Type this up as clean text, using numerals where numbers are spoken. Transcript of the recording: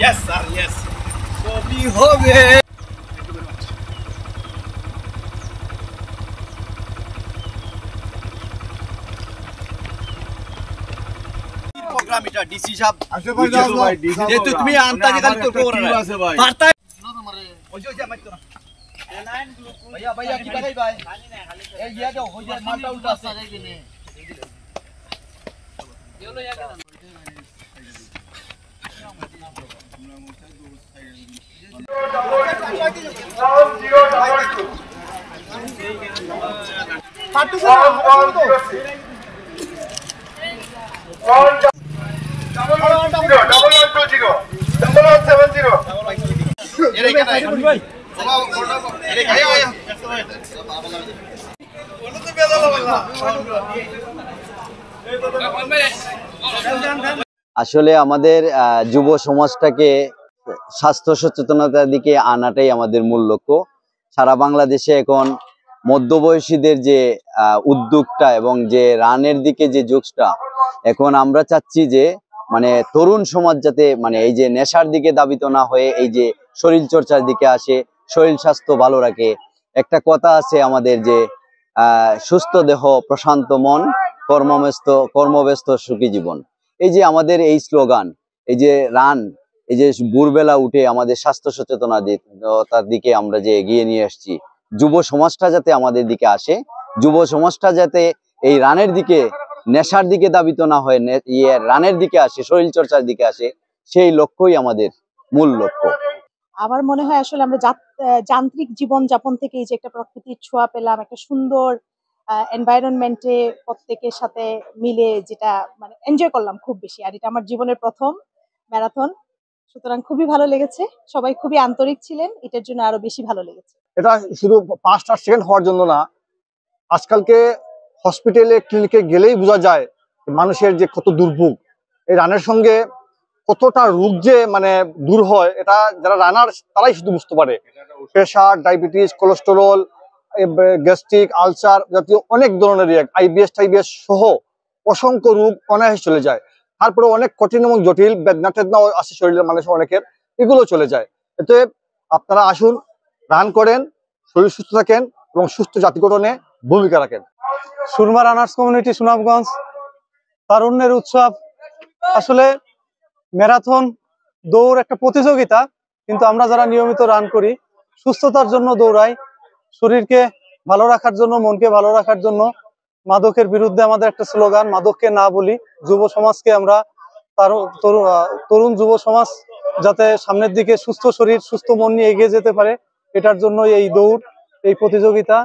Yes, sir, yes. So we hope it. Program এটা DC সাহেব যেহেতু তুমি আন্তর্জাতিক কাজ করতে পারো না বার্তা ওই যে মাইক তো না ভাইয়া ভাইয়া কি বানাই ভাই এই ইয়া দাও হই যায় মালটা উল্টা আছে এগুলো ইয়া কেন আসলে আমাদের যুব সমাজটাকে স্বাস্থ্য সচেতনতার দিকে আনাটাই আমাদের মূল লক্ষ্য। সারা বাংলাদেশে এখন মধ্যবয়সীদের যে উদ্যোগটা এবং যে রানের দিকে যে ঝোঁকটা, এখন আমরা চাচ্ছি যে মানে তরুণ সমাজ যাতে মানে এই যে নেশার দিকে দাবিত না হয়ে এই যে শরীর চর্চার দিকে আসে, শরীর স্বাস্থ্য ভালো রাখে। একটা কথা আছে আমাদের যে সুস্থ দেহ প্রশান্ত মন, কর্মব্যস্ত সুখী জীবন। এই যে আমাদের এই স্লোগান, এই যে রান, এই যে ভোরবেলা উঠে আমাদের স্বাস্থ্য সচেতনতার দিকে আমরা যে এগিয়ে নিয়ে আসছি, যুব সমাজটা যাতে আমাদের দিকে আসে, যুব সমাজটা যাতে এই রানের দিকে নেশার দিকে দাবিত না হয়ে রানের দিকে আসে, শরীর চর্চার দিকে আসে, সেই লক্ষ্যই আমাদের মূল লক্ষ্য। আমার মনে হয় আসলে আমরা যান্ত্রিক জীবন যাপন থেকে এই যে একটা প্রকৃতির ছোঁয়া পেলাম, একটা সুন্দর এনভায়রনমেন্টে প্রত্যেকের সাথে মিলে যেটা মানে এনজয় করলাম খুব বেশি। আর এটা আমার জীবনের প্রথম ম্যারাথন, সুতরাং খুবই ভালো লেগেছে। সবাই খুবই আন্তরিক ছিলেন, এটার জন্য আরো বেশি ভালো লেগেছে। এটা শুধু 5টা সেকেন্ড হওয়ার জন্য না, আজকালকে হসপিটালে ক্লিনিকে গেলেই বোঝা যায় মানুষের যে কত দুর্ভোগ। এই রানের সঙ্গে কতটা রোগ যে মানে দূর হয়, এটা যারা রানার তারাই শুধু বুঝতে পারে। Pressure, diabetes, cholesterol, gastric, ulcer জাতীয় অনেক ধরনের আইবিএস সহ অসংখ্য রোগ অনায়াসে চলে যায়। তারপরে অনেক কঠিন এবং জটিল বেদনা টেদনাও আছে শরীরের মানুষের অনেকের, এগুলো চলে যায়। এতে আপনারা আসুন, রান করেন, শরীর সুস্থ থাকেন এবং সুস্থ জাতি গঠনে ভূমিকা রাখেন। সুরমা রানার্স কমিউনিটি সুনামগঞ্জ তারুণ্যের উৎসব। আসলে ম্যারাথন দৌড় একটা প্রতিযোগিতা, কিন্তু আমরা যারা নিয়মিত রান করি সুস্থতার জন্য দৌড়াই, শরীরকে ভালো রাখার জন্য, মনকে ভালো রাখার জন্য। মাদকের বিরুদ্ধে আমাদের একটা স্লোগান, মাদককে না বলি। যুব সমাজকে আমরা তরুণ যুব সমাজ যাতে সামনের দিকে সুস্থ শরীর সুস্থ মন নিয়ে এগিয়ে যেতে পারে, এটার জন্য এই দৌড়, এই প্রতিযোগিতা।